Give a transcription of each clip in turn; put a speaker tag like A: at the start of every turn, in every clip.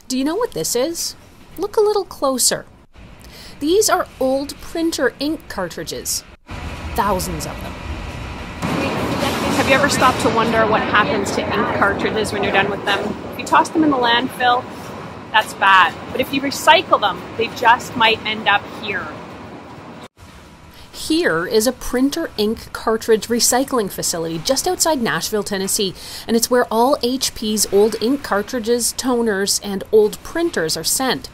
A: Do you know what this is? Look a little closer. These are old printer ink cartridges. Thousands of them.
B: Have you ever stopped to wonder what happens to ink cartridges when you're done with them? If you toss them in the landfill, that's bad. But if you recycle them, they just might end up here.
A: Here is a printer ink cartridge recycling facility just outside Nashville, Tennessee, and it's where all HP's old ink cartridges, toners, and old printers are sent.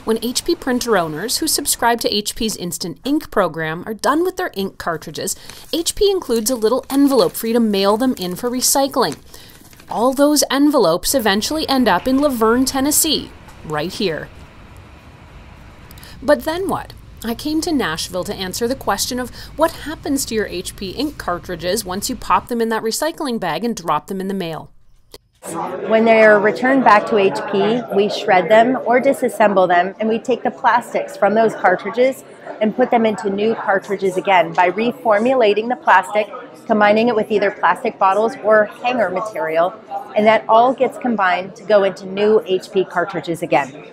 A: When HP printer owners who subscribe to HP's Instant Ink program are done with their ink cartridges, HP includes a little envelope for you to mail them in for recycling. All those envelopes eventually end up in Laverne, Tennessee, right here. But then what? I came to Nashville to answer the question of what happens to your HP ink cartridges once you pop them in that recycling bag and drop them in the mail.
C: When they're returned back to HP, we shred them or disassemble them, and we take the plastics from those cartridges and put them into new cartridges again by reformulating the plastic, combining it with either plastic bottles or hanger material, and that all gets combined to go into new HP cartridges again.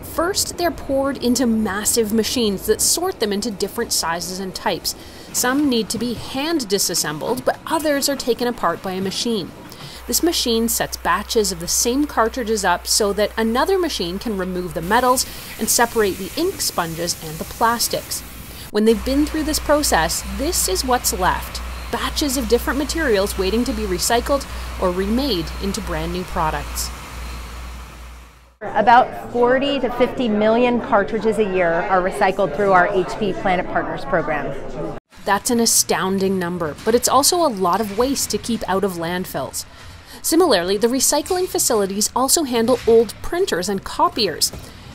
A: First, they're poured into massive machines that sort them into different sizes and types. Some need to be hand disassembled, but others are taken apart by a machine. This machine sets batches of the same cartridges up so that another machine can remove the metals and separate the ink sponges and the plastics. When they've been through this process, this is what's left: batches of different materials waiting to be recycled or remade into brand new products.
C: About 40 to 50 million cartridges a year are recycled through our HP Planet Partners program.
A: That's an astounding number, but it's also a lot of waste to keep out of landfills. Similarly, the recycling facilities also handle old printers and copiers.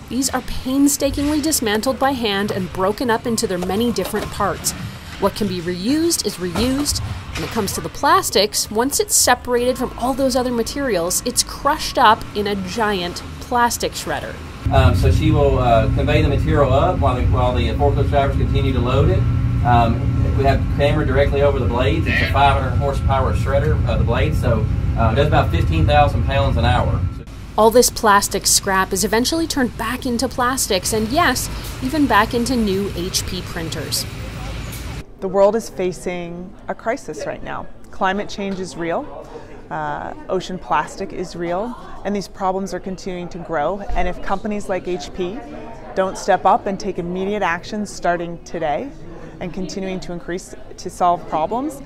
A: These are painstakingly dismantled by hand and broken up into their many different parts. What can be reused is reused. When it comes to the plastics, once it's separated from all those other materials, it's crushed up in a giant plastic shredder.
D: So she will convey the material up while the forklift drivers continue to load it. We have camera directly over the blades. It's a 500 horsepower shredder of the blades, so it does about 15,000 pounds an hour.
A: All this plastic scrap is eventually turned back into plastics, and yes, even back into new HP printers.
E: The world is facing a crisis right now. Climate change is real. Ocean plastic is real, and these problems are continuing to grow. And if companies like HP don't step up and take immediate action starting today and continuing to solve problems,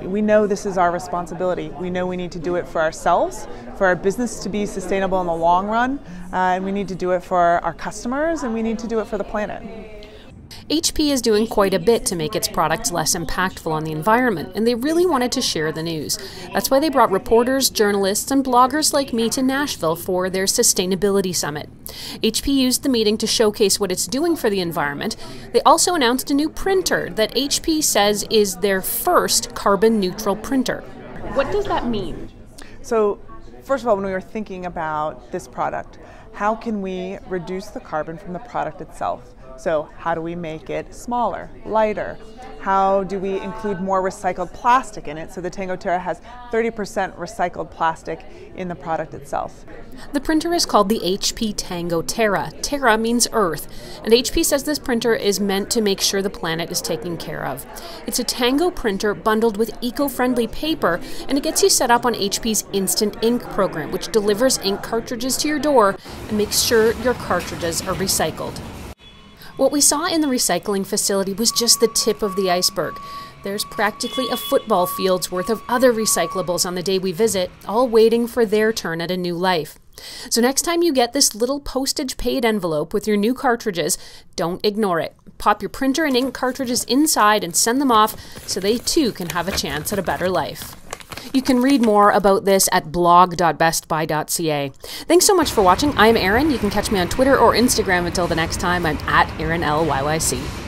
E: we know this is our responsibility. We know we need to do it for ourselves, for our business to be sustainable in the long run, and we need to do it for our customers, and we need to do it for the planet.
A: HP is doing quite a bit to make its products less impactful on the environment, and they really wanted to share the news. That's why they brought reporters, journalists, and bloggers like me to Nashville for their Sustainability Summit. HP used the meeting to showcase what it's doing for the environment. They also announced a new printer that HP says is their first carbon-neutral printer.
B: What does that mean?
E: So, first of all, when we were thinking about this product, how can we reduce the carbon from the product itself? So how do we make it smaller, lighter? How do we include more recycled plastic in it? So the Tango Terra has 30% recycled plastic in the product itself.
A: The printer is called the HP Tango Terra. Terra means Earth, and HP says this printer is meant to make sure the planet is taken care of. It's a Tango printer bundled with eco-friendly paper, and it gets you set up on HP's Instant Ink program, which delivers ink cartridges to your door and makes sure your cartridges are recycled. What we saw in the recycling facility was just the tip of the iceberg. There's practically a football field's worth of other recyclables on the day we visit, all waiting for their turn at a new life. So next time you get this little postage-paid envelope with your new cartridges, don't ignore it. Pop your printer and ink cartridges inside and send them off so they too can have a chance at a better life. You can read more about this at blog.bestbuy.ca. Thanks so much for watching. I'm Erin. You can catch me on Twitter or Instagram. Until the next time, I'm at ErinLYYC.